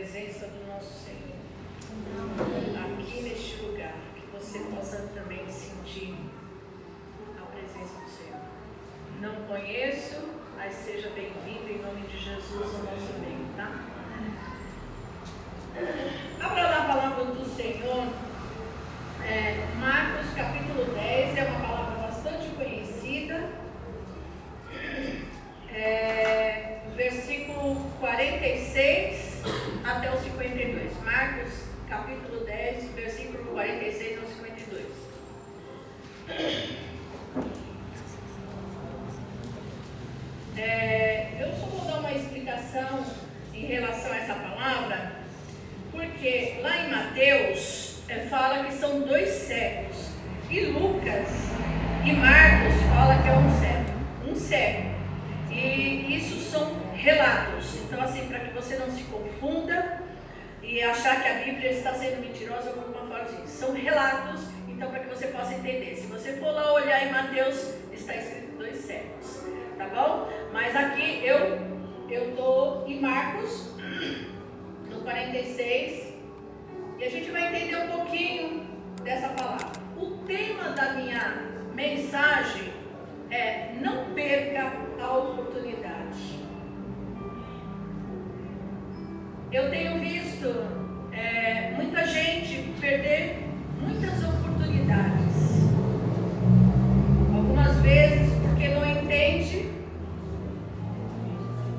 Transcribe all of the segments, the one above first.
presença do nosso Senhor aqui neste lugar, que você possa também sentir a presença do Senhor. Não conheço, mas seja bem-vindo em nome de Jesus ao nosso meio, tá? Abra lá a palavra do Senhor, Marcos capítulo 10, é uma palavra bastante conhecida, versículo 46 até o 52. Marcos capítulo 10, versículo 46 ao 52. Eu só vou dar uma explicação em relação a essa palavra, porque lá em Mateus fala que são 2 cegos, e Lucas e Marcos fala que é um cego. E isso são relatos. Então, assim, para que você não se confunda e achar que a Bíblia está sendo mentirosa ou alguma forma assim, são relatos. Então, para que você possa entender, se você for lá olhar em Mateus, está escrito 2 cegos, tá bom? Mas aqui eu estou em Marcos, no 46, e a gente vai entender um pouquinho dessa palavra. O tema da minha mensagem é: não perca a oportunidade. Eu tenho visto muita gente perder muitas oportunidades. Algumas vezes porque não entende,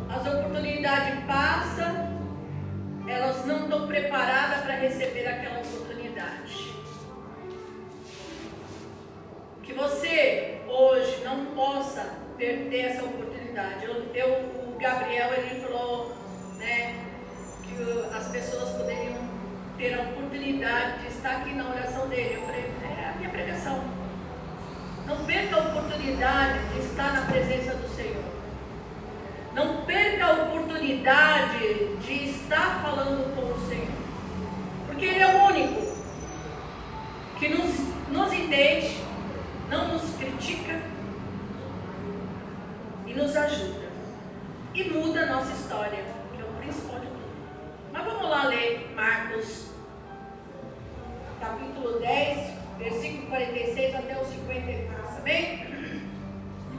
as oportunidades passam, elas não estão preparadas para receber aquela oportunidade. Que você hoje não possa perder essa oportunidade. O Gabriel, ele falou, né, que as pessoas poderiam ter a oportunidade de estar aqui na oração dele. Eu falei, é a minha pregação. Não perca a oportunidade de estar na presença do Senhor. Não perca a oportunidade de estar falando com o Senhor. Porque Ele é o único que nos entende, não nos critica e nos ajuda. E muda a nossa história, que é o principal de tudo. Mas vamos lá ler Marcos, capítulo 10, versículo 46 até o 52, amém?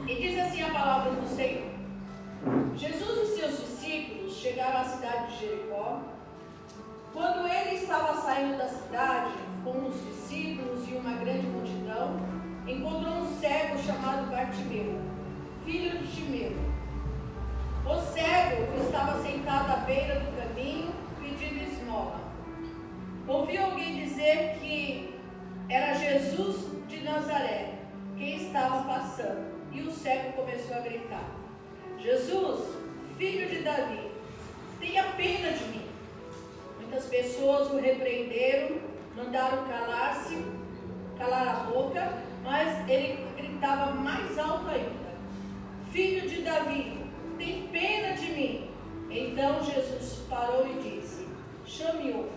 E diz assim a palavra do Senhor: Jesus e seus discípulos chegaram à cidade de Jericó. Quando ele estava saindo da cidade, com os discípulos e uma grande multidão, encontrou um cego chamado Bartimeu, filho de Timeu. O cego estava sentado à beira do caminho, pedindo esmola. Ouviu alguém dizer que era Jesus de Nazaré quem estava passando, e o cego começou a gritar: Jesus, filho de Davi, tenha pena de mim. Muitas pessoas o repreenderam, mandaram calar a boca, mas ele gritava mais alto ainda: Filho de Davi, tem pena de mim. Então Jesus parou e disse: chame-o.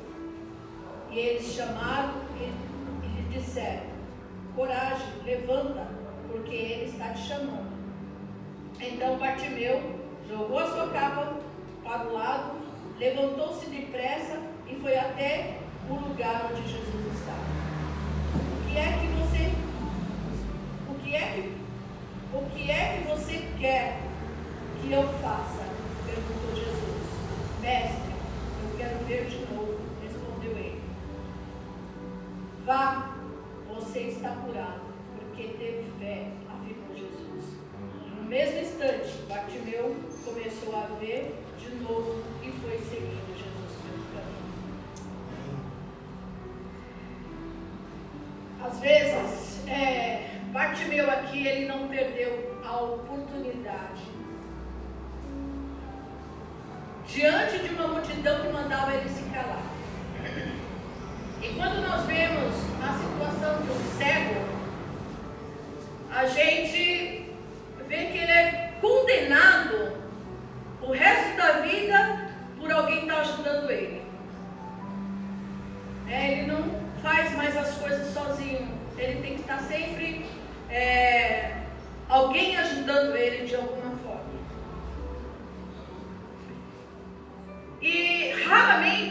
E eles chamaram e lhe disseram: coragem, levanta, porque ele está te chamando. Então Bartimeu jogou a sua capa para o lado, levantou-se depressa e foi até o lugar onde Jesus estava. O que é que você quer que eu faça? Perguntou Jesus. Mestre, eu quero ver de novo, respondeu ele. Vá, você está curado, porque teve fé, afirmou Jesus. No mesmo instante, Bartimeu começou a ver de novo e foi seguindo Jesus pelo caminho. Às vezes, Bartimeu aqui, ele não perdeu a oportunidade. Diante de uma multidão que mandava ele se calar. E quando nós vemos a situação de um cego, a gente vê que ele é condenado o resto da vida por alguém estar ajudando ele. Ele não faz mais as coisas sozinho. Ele tem que estar sempre alguém ajudando ele de alguma forma. E raramente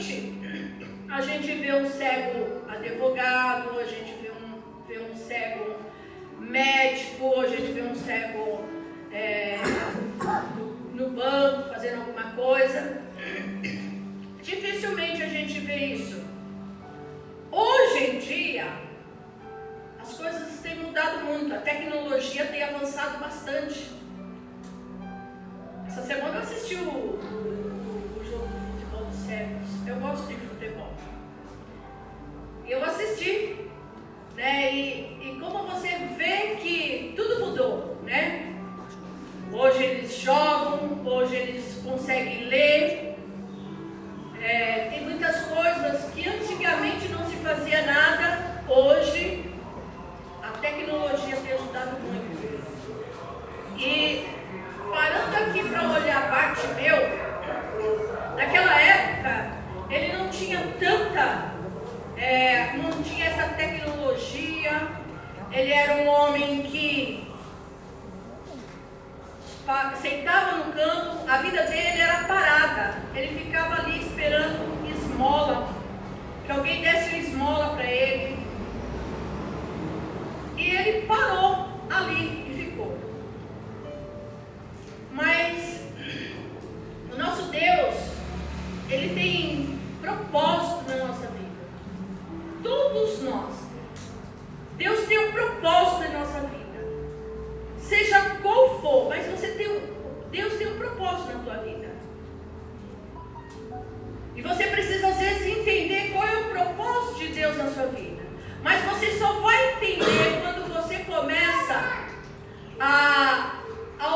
médico, hoje a gente vê um cego no banco fazendo alguma coisa. Dificilmente a gente vê isso. Hoje em dia, as coisas têm mudado muito, a tecnologia tem avançado bastante. Essa semana eu assisti o jogo de futebol dos cegos. Eu gosto de futebol. Eu assisti, né? E como você vê que tudo mudou, né? Hoje eles jogam, hoje eles conseguem ler. Tem muitas coisas que antigamente não se fazia nada, hoje a tecnologia tem ajudado muito. E parando aqui para olhar Bartimeu, naquela época ele não tinha não tinha essa tecnologia. Ele era um homem que sentava no canto, a vida dele era parada. Ele ficava ali esperando esmola, que alguém desse uma esmola para ele. E ele parou ali e ficou. Mas o nosso Deus, Ele tem propósito na nossa vida. Todos nós. Deus tem um propósito na nossa vida. Seja qual for, mas Deus tem um propósito na tua vida. E você precisa às vezes entender qual é o propósito de Deus na sua vida. Mas você só vai entender quando você começa a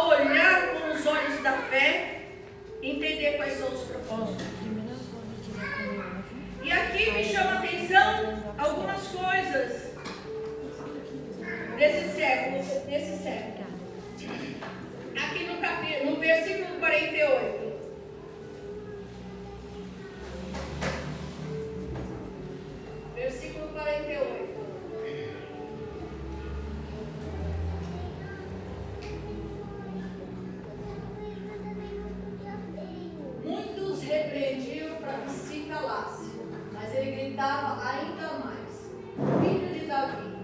olhar com os olhos da fé, entender quais são os propósitos. E aqui me chama a atenção algumas coisas desse século. Aqui no versículo 48. Versículo 48. Muitos repreendiam para que se calasse, mas ele gritava ainda mais: Filho de Davi,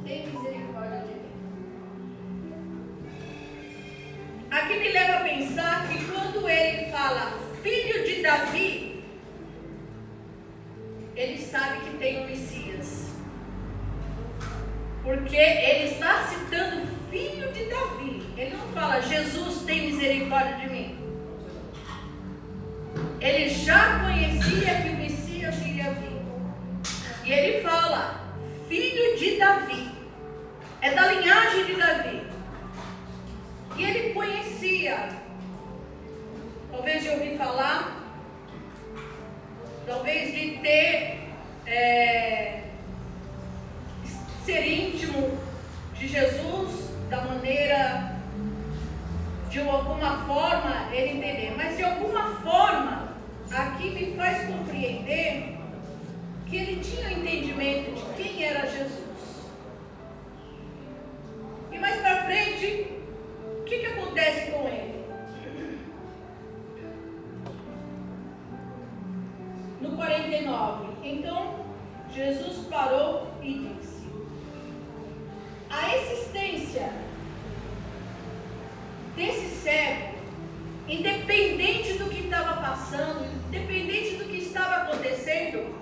tem misericórdia de mim. Aqui me leva a pensar que quando ele fala Filho de Davi, ele sabe que tem um Messias, porque ele está citando Filho de Davi. Ele não fala Jesus tem misericórdia de mim. Ele já conhecia que o Messias iria vir. E ele fala Filho de Davi. É da linhagem de Davi. E ele conhecia, talvez de ouvir falar, talvez de ter, ser íntimo de Jesus, da maneira, de alguma forma, ele entender. Mas de alguma forma, aqui me faz compreender que ele tinha o entendimento de quem era Jesus. E mais para frente, o que acontece com ele? No 49, então Jesus parou e disse: a existência desse cego, independente do que estava passando, independente do que estava acontecendo,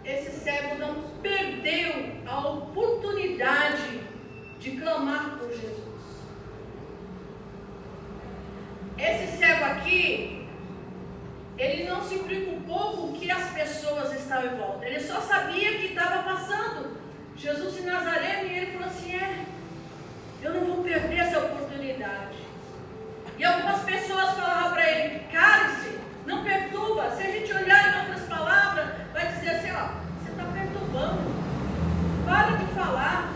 esse cego não perdeu a oportunidade de clamar por Jesus. Esse cego aqui, ele não se preocupou com o que as pessoas estavam em volta. Ele só sabia que estava passando Jesus de Nazaré, e ele falou assim: eu não vou perder essa oportunidade. E algumas pessoas falavam para ele: cale-se, não perturba. Se a gente olhar em outras palavras, vai dizer assim: você está perturbando, para de falar.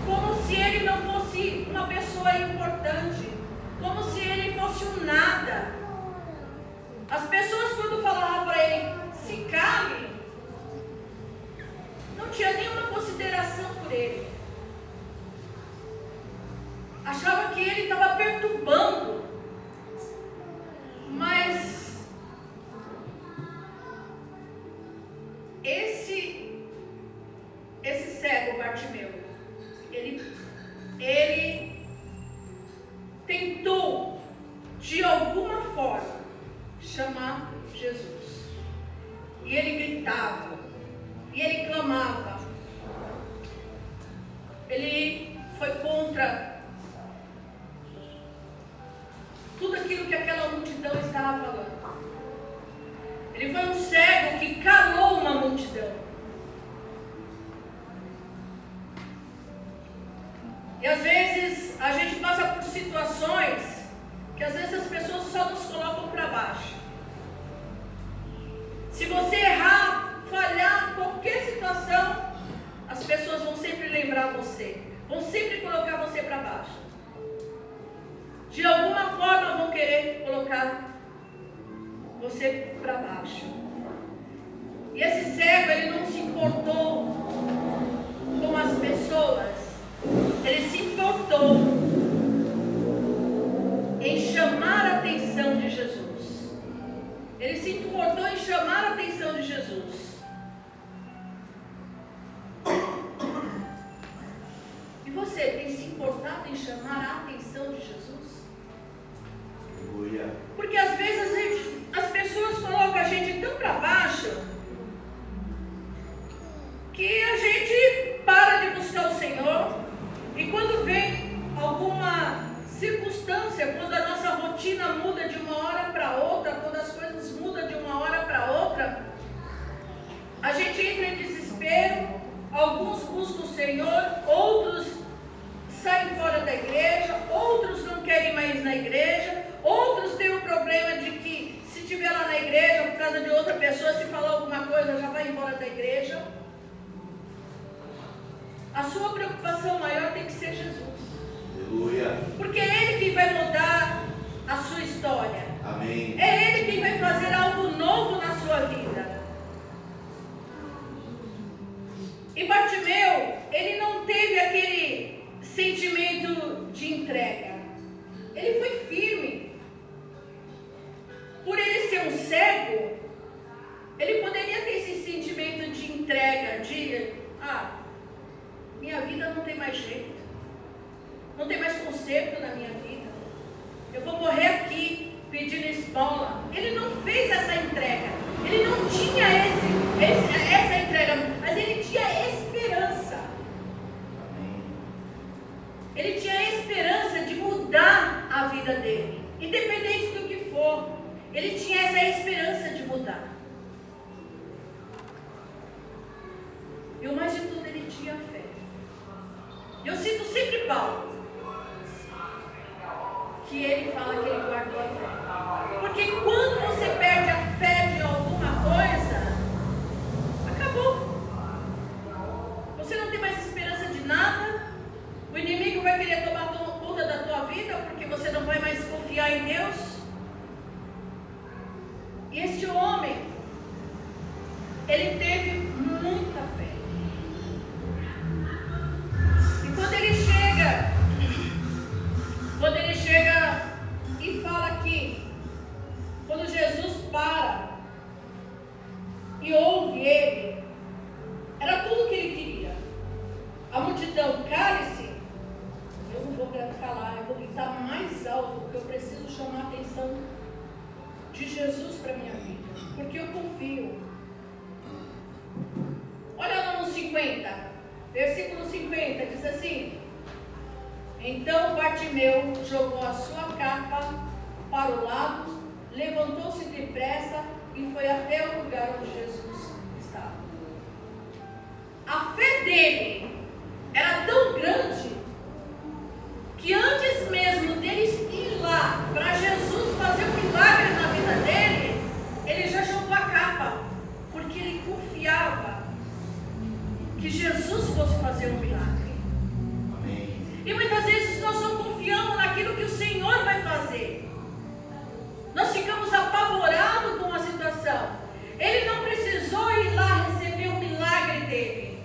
Como se ele não fosse uma pessoa importante, como se ele fosse um nada. As pessoas, quando falavam para ele: se cale, não tinha nenhuma consideração por ele. Achava que ele estava perturbando. Mas Bartimeu, ele tentou, de alguma forma, chamar Jesus. E ele gritava, e ele clamava. Ele foi contra tudo aquilo que aquela multidão estava falando. Ele foi um cego que calou uma multidão. E às vezes a gente passa por situações que às vezes as pessoas só nos colocam para baixo. Se você errar, falhar em qualquer situação, as pessoas vão sempre lembrar você, vão sempre colocar você para baixo. De alguma forma vão querer colocar você para baixo. E esse cego, ele não se importou com as pessoas, ele se importou em chamar a atenção de Jesus. Ele se importou em chamar a atenção de Jesus. E você tem se importado em chamar a atenção de Jesus? Porque às vezes as pessoas colocam a gente tão para baixo que a gente para de buscar o Senhor. E quando vem alguma circunstância, quando a nossa rotina muda de uma hora para outra, quando as coisas mudam de uma hora para outra, a gente entra em desespero. Alguns buscam o Senhor, outros saem fora da igreja, outros não querem mais ir na igreja, outros têm o problema de que se estiver lá na igreja por causa de outra pessoa, se falar alguma coisa já vai embora da igreja. A sua preocupação maior tem que ser Jesus. Aleluia. Porque é Ele quem vai mudar a sua história. Amém. É Ele quem vai fazer algo novo na sua vida. E Bartimeu, ele não teve aquele sentimento de entrega. Ele foi firme. Por ele ser um cego, ele poderia ter esse sentimento de entrega, de minha vida não tem mais jeito, não tem mais conserto na minha vida, eu vou morrer aqui pedindo esmola. Ele não fez essa entrega, ele não tinha essa entrega, mas ele tinha esperança. Ele tinha a esperança de mudar a vida dele, independente do que for. Ele tinha essa esperança de mudar. E o mais de tudo, ele tinha fé. Eu cito sempre Paulo, que ele fala que ele guardou a fé. Porque quando você perde a fé de alguma coisa, acabou. Você não tem mais esperança de nada. O inimigo vai querer tomar conta da tua vida, porque você não vai mais confiar em Deus. E este homem, ele teve muita fé. E quando ele chega e fala aqui, quando Jesus para e ouve ele, era tudo que ele queria. A multidão, cale-se, eu não vou calar, eu vou gritar mais alto, porque eu preciso chamar a atenção de Jesus para a minha vida, porque eu confio. Olha lá no 50, versículo 50, diz assim: então Bartimeu jogou a sua capa para o lado, levantou-se depressa e foi até o lugar onde Jesus estava. A fé dele era tão grande que antes mesmo deles ir lá para Jesus fazer um milagre na vida dele, ele já jogou a capa, porque ele confiava que Jesus fosse fazer um milagre. Amém. E muitas vezes nós não confiamos naquilo que o Senhor vai fazer. Nós ficamos apavorados com a situação. Ele não precisou ir lá receber o milagre dele.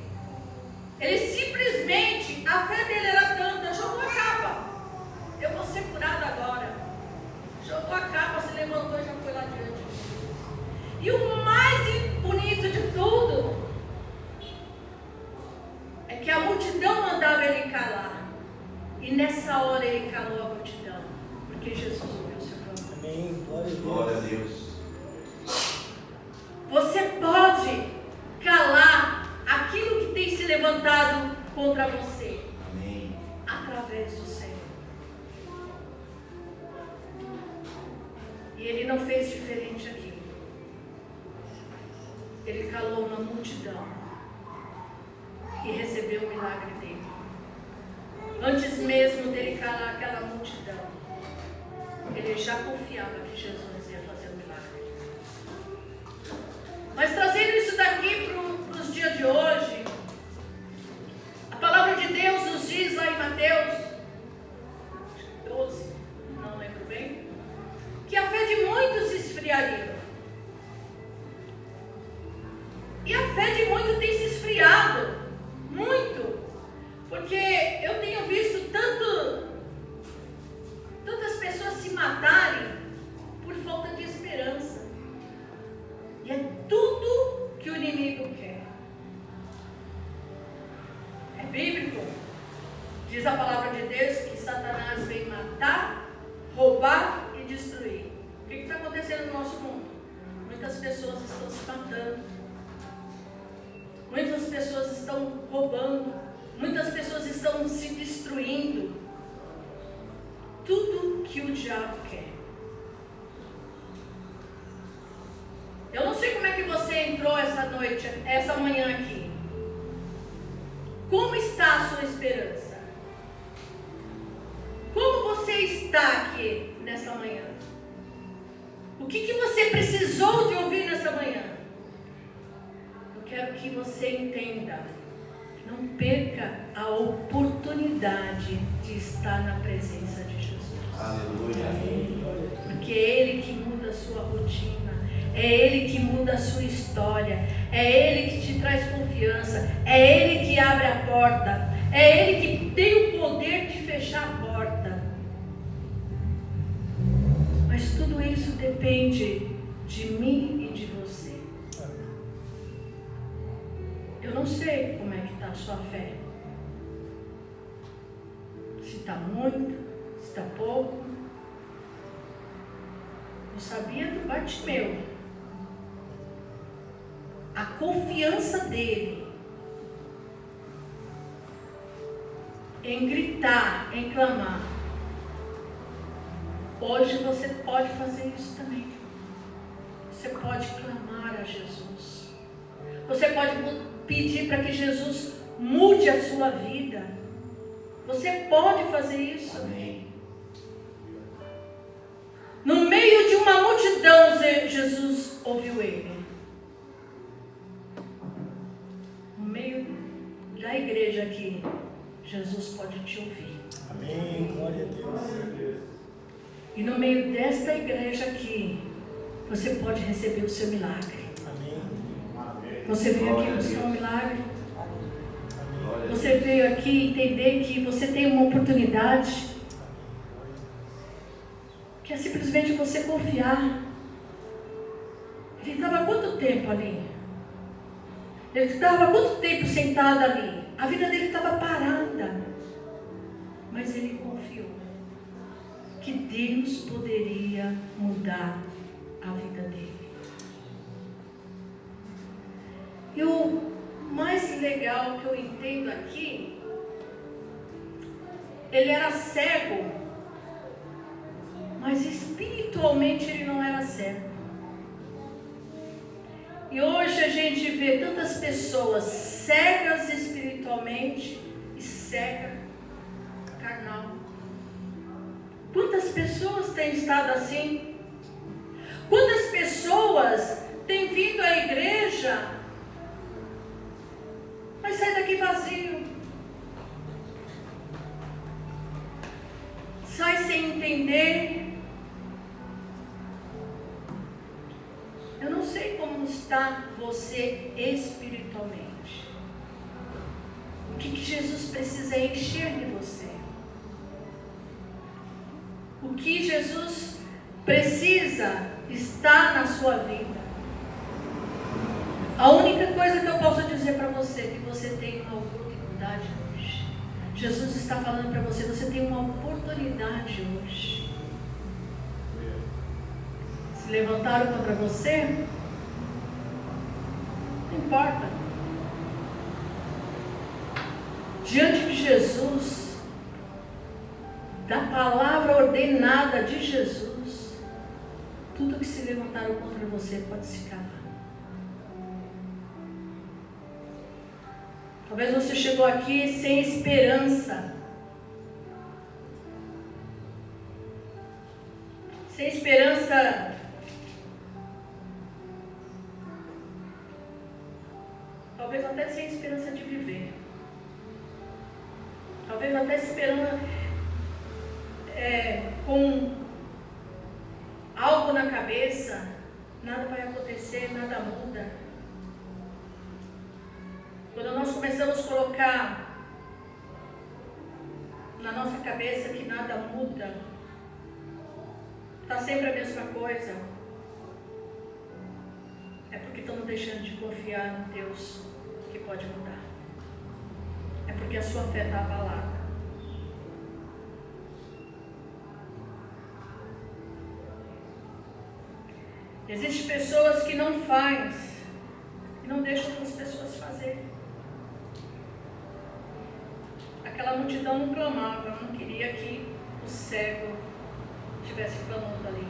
Ele simplesmente, a fé dele era tanta, jogou a capa. Eu vou ser curado agora. Jogou a capa, se levantou e já foi lá diante de Jesus. E o mais bonito de tudo é que a multidão mandava ele calar. E nessa hora ele calou a multidão, porque Jesus ouviu o seu clamor. Amém. Glória a Deus. Você pode calar aquilo que tem se levantado contra você. Amém. Através do Senhor. E ele não fez diferente aqui. Ele calou uma multidão e recebeu o milagre dele. Antes mesmo dele calar aquela multidão, ele já confiava que Jesus ia fazer o milagre. Mas trazendo isso daqui para os dias de hoje, a palavra de Deus nos diz lá em Mateus 12, não lembro bem, que a fé de muitos se esfriaria. E a fé de muitos tem se esfriado, muito, porque eu tenho visto tantas pessoas se matarem por falta de esperança. E é tudo que o inimigo quer. É bíblico. Diz a palavra de Deus que Satanás vem matar, roubar e destruir. O que está acontecendo no nosso mundo? Muitas pessoas estão se matando. Muitas pessoas estão roubando. Muitas pessoas estão se destruindo. Tudo que o diabo quer. Eu não sei como é que você entrou essa noite, essa manhã aqui. Como está a sua esperança? Como você está aqui nessa manhã? O que você precisou de ouvir nessa manhã? Eu quero que você entenda. Não perca a oportunidade de estar na presença de Jesus. Aleluia. Porque é Ele que muda a sua rotina. É Ele que muda a sua história. É Ele que te traz confiança. É Ele que abre a porta. É Ele que tem o poder de fechar a porta. Mas tudo isso depende de mim e de você. Eu não sei como é que está a sua fé. Se está muito, se está pouco. Eu sabia do Bartimeu. A confiança dele em gritar, em clamar. Hoje você pode fazer isso também. Você pode clamar a Jesus. Você pode pedir para que Jesus mude a sua vida. Você pode fazer isso. Amém. No meio de uma multidão, Jesus ouviu ele. No meio da igreja aqui, Jesus pode te ouvir. Amém. Glória a Deus. E no meio desta igreja aqui, você pode receber o seu milagre. Amém. Você veio aqui buscar um milagre. Glória a Você veio aqui entender que você tem uma oportunidade, que é simplesmente você confiar. Ele estava há quanto tempo ali? Ele estava há quanto tempo sentado ali? A vida dele estava parada. Mas ele confiou que Deus poderia mudar a vida dele. E o mais legal que eu entendo aqui, ele era cego, mas espiritualmente ele não era cego. E hoje a gente vê tantas pessoas cegas espiritualmente e cegas carnal. Quantas pessoas têm estado assim? Quantas pessoas têm vindo à igreja, mas sai daqui vazio? Sai sem entender. Eu não sei como está você espiritualmente. O que Jesus precisa encher de você? O que Jesus precisa estar na sua vida? A única coisa que eu posso dizer para você é que você tem uma oportunidade. dificuldade hoje. Jesus está falando para você, você tem uma oportunidade hoje. Se levantaram contra você, não importa. Diante de Jesus, da palavra ordenada de Jesus, tudo que se levantaram contra você pode se calar. Talvez você chegou aqui sem esperança. Sem esperança. Talvez até sem esperança de viver. Talvez até esperando com algo na cabeça, nada vai acontecer, nada muda. Quando nós começamos a colocar na nossa cabeça que nada muda, está sempre a mesma coisa, é porque estamos deixando de confiar no Deus que pode mudar. É porque a sua fé está abalada. Existem pessoas que não fazem e não deixam outras pessoas fazerem. Aquela multidão não clamava, não queria que o cego estivesse clamando ali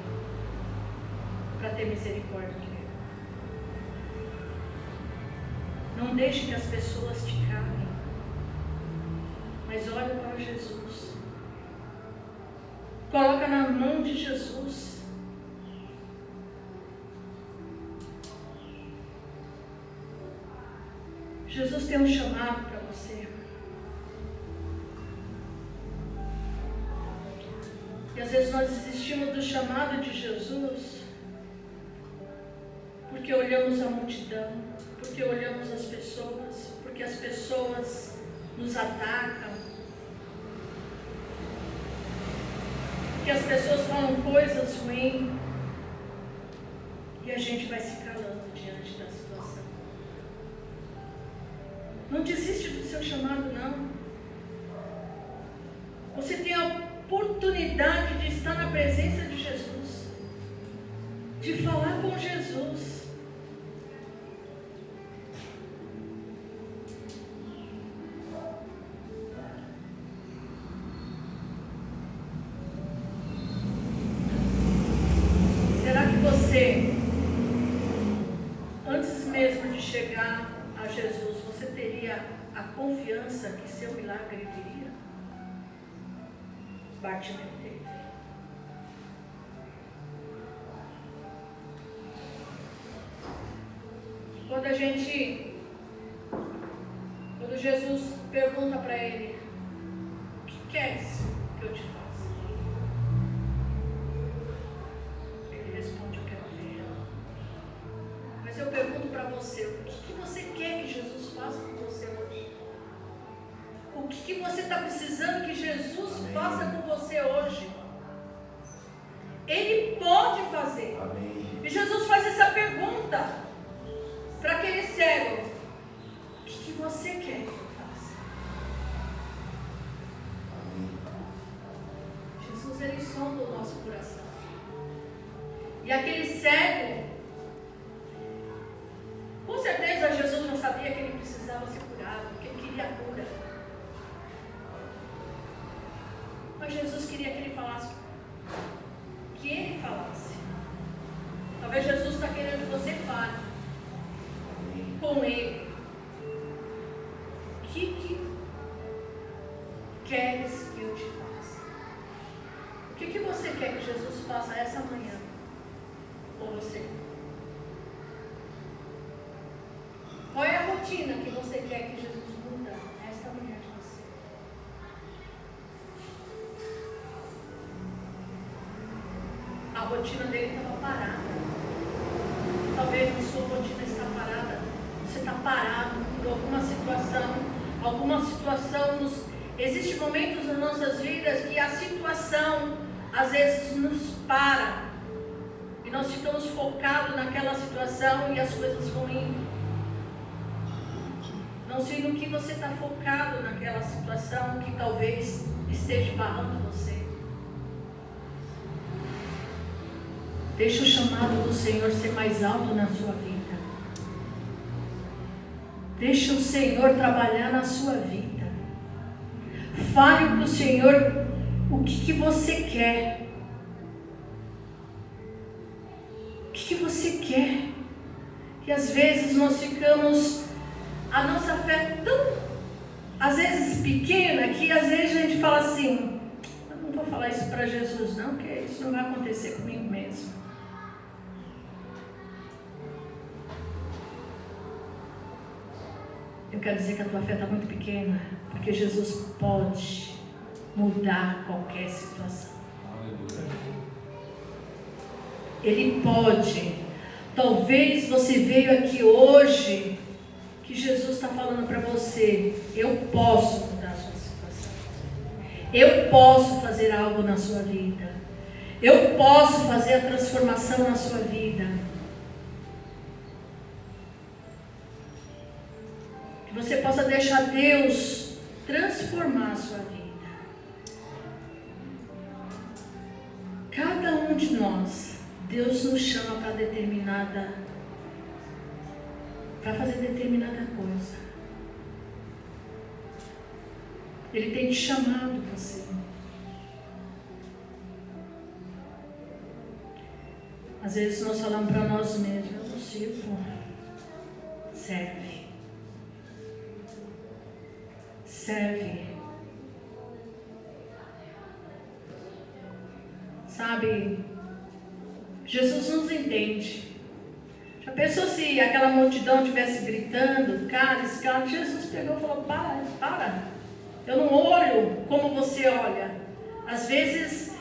para ter misericórdia dele. Não deixe que as pessoas te calem, mas olha para Jesus. Coloca na mão de Jesus. Jesus tem um chamado para você. E às vezes nós desistimos do chamado de Jesus porque olhamos a multidão, porque olhamos as pessoas, porque as pessoas nos atacam, porque as pessoas falam coisas ruins e a gente vai se calando diante da situação. Não desiste do seu chamado, não. Você tem a oportunidade de estar na presença de Jesus, de falar com Jesus. Será que você, antes mesmo de chegar a Jesus, você teria a confiança que seu milagre viria? Bartimeu teve. Quando Jesus pergunta para ele, o que queres que eu te faça? Ele responde, eu quero ver. Mas eu pergunto para você, o que você quer que Jesus faça com você hoje? O que você está precisando que Jesus faça com você hoje? Ele pode fazer. Amém. E Jesus faz essa pergunta para aquele cego: o que você quer que eu faça? Amém. Jesus, ele sonda o nosso coração. E aquele cego, com certeza Jesus não sabia que ele precisava ser curado, que ele queria cura. Mas Jesus queria que ele falasse. Que ele falasse. Talvez Jesus está querendo que você fale com ele. O que queres que eu te faça? O que você quer que Jesus faça essa manhã com você? Qual é a rotina que você quer que Jesus muda esta manhã de você? A rotina dele estava parada. Talvez a sua rotina está parada. Você está parado por alguma situação. Existem momentos nas nossas vidas que a situação às vezes nos para. E nós ficamos focados naquela situação e as coisas vão indo. Não sei no que você está focado situação que talvez esteja barrando você. Deixa o chamado do Senhor ser mais alto na sua vida. Deixa o Senhor trabalhar na sua vida. Fale para o Senhor o que você quer. O que você quer? E às vezes nós ficamos, a nossa fé tão, às vezes pequena, que às vezes a gente fala assim, eu não vou falar isso para Jesus não, porque isso não vai acontecer comigo mesmo. Eu quero dizer que a tua fé está muito pequena, porque Jesus pode mudar qualquer situação. Ele pode. Talvez você veio aqui hoje, que Jesus está falando para você, eu posso mudar a sua situação. Eu posso fazer algo na sua vida. Eu posso fazer a transformação na sua vida. Que você possa deixar Deus transformar a sua vida. Cada um de nós, Deus nos chama para fazer determinada coisa. Ele tem te chamado você. Às vezes nós falamos para nós mesmos, eu não sirvo. Serve. Serve. Sabe, Jesus nos entende. Já pensou se aquela multidão estivesse gritando, cara, Jesus pegou e falou, para. Eu não olho como você olha. Às vezes,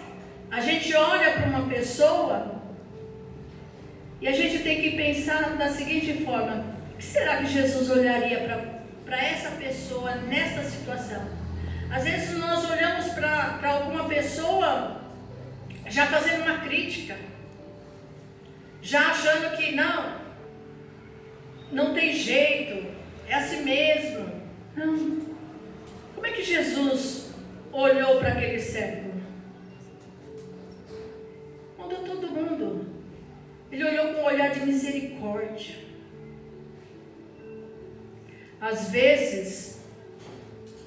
a gente olha para uma pessoa e a gente tem que pensar da seguinte forma, o que será que Jesus olharia para essa pessoa nesta situação? Às vezes nós olhamos para alguma pessoa já fazendo uma crítica, já achando que não tem jeito, é assim mesmo. Não. Como é que Jesus olhou para aquele cego? Mudou todo mundo. Ele olhou com um olhar de misericórdia. Às vezes,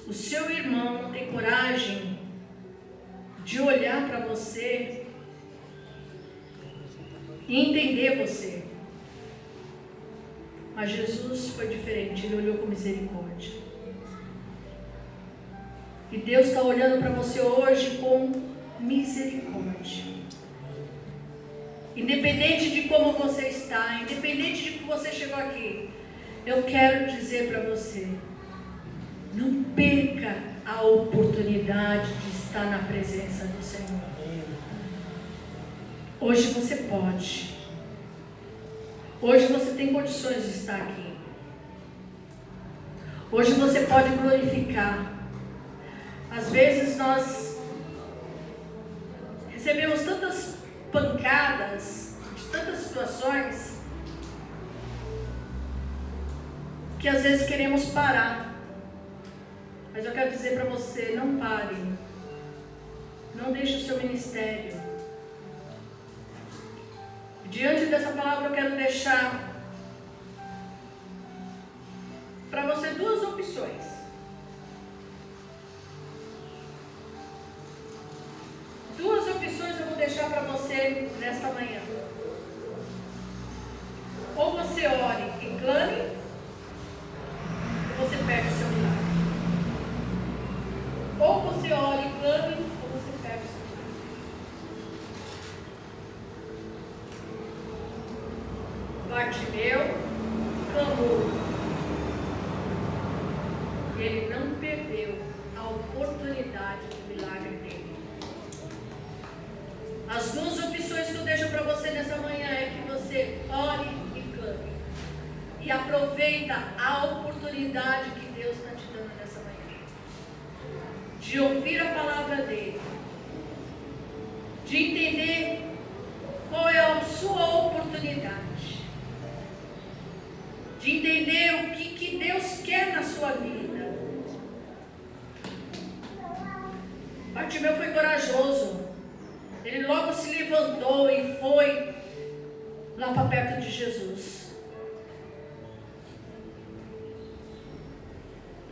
o seu irmão não tem coragem de olhar para você e entender você. Mas Jesus foi diferente, Ele olhou com misericórdia. E Deus está olhando para você hoje com misericórdia. Independente de como você está, independente de que você chegou aqui, eu quero dizer para você, não perca a oportunidade de estar na presença do Senhor. Hoje você pode. Hoje você tem condições de estar aqui. Hoje você pode glorificar. Às vezes nós recebemos tantas pancadas de tantas situações que às vezes queremos parar. Mas eu quero dizer para você, não pare. Não deixe o seu ministério. Diante dessa palavra eu quero deixar para você duas opções. Duas opções eu vou deixar para você nesta manhã. Ou você ore e clame, ou você perde o seu milagre. Ou você ore e clame, ou você perde o seu milagre. Bartimeu clamou. E ele não perdeu a oportunidade do milagre dele. As duas opções que eu deixo para você nessa manhã é que você ore e clame. E aproveita a oportunidade que Deus está te dando nessa manhã. De ouvir a palavra dele. De entender qual é a sua oportunidade. De entender o que Deus quer na sua vida. Bartimeu foi corajoso. Ele logo se levantou e foi lá para perto de Jesus.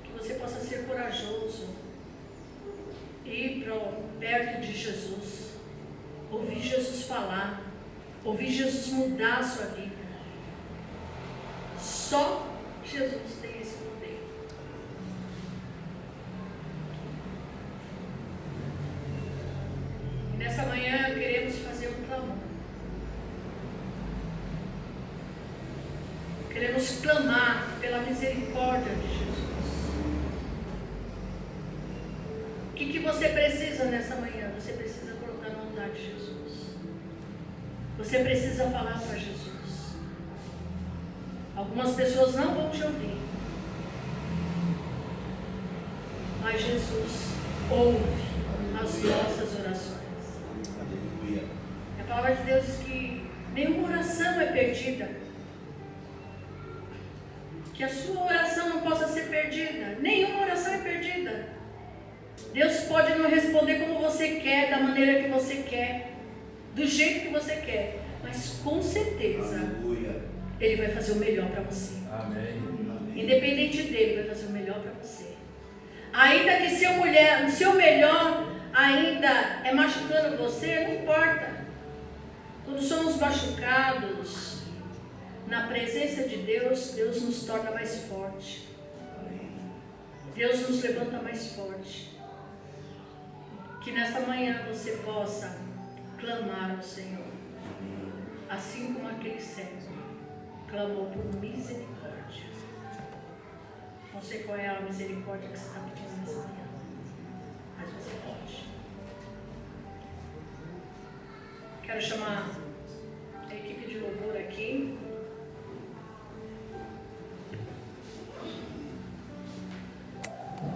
Que você possa ser corajoso e ir para perto de Jesus. Ouvir Jesus falar. Ouvir Jesus mudar a sua vida. Só Jesus tem esse poder. E nessa manhã queremos fazer um clamor. Queremos clamar pela misericórdia de Jesus. O que você precisa nessa manhã? Você precisa colocar no altar de Jesus. Você precisa falar para Jesus. Algumas pessoas não vão te ouvir. Mas Jesus ouve as nossas orações. Aleluia. A palavra de Deus diz que nenhuma oração é perdida. Que a sua oração não possa ser perdida. Nenhuma oração é perdida. Deus pode não responder como você quer, da maneira que você quer, do jeito que você quer. Mas com certeza, Aleluia. Ele vai fazer o melhor para você. Amém. Independente dele, vai fazer o melhor para você. Ainda que seu melhor ainda é machucando você, não importa. Quando somos machucados, na presença de Deus, Deus nos torna mais forte. Deus nos levanta mais forte. Que nesta manhã você possa clamar ao Senhor. Assim como aquele servo clamou por misericórdia. Não sei qual é a misericórdia que você está pedindo nessa manhã, mas você pode. Quero chamar a equipe de louvor aqui.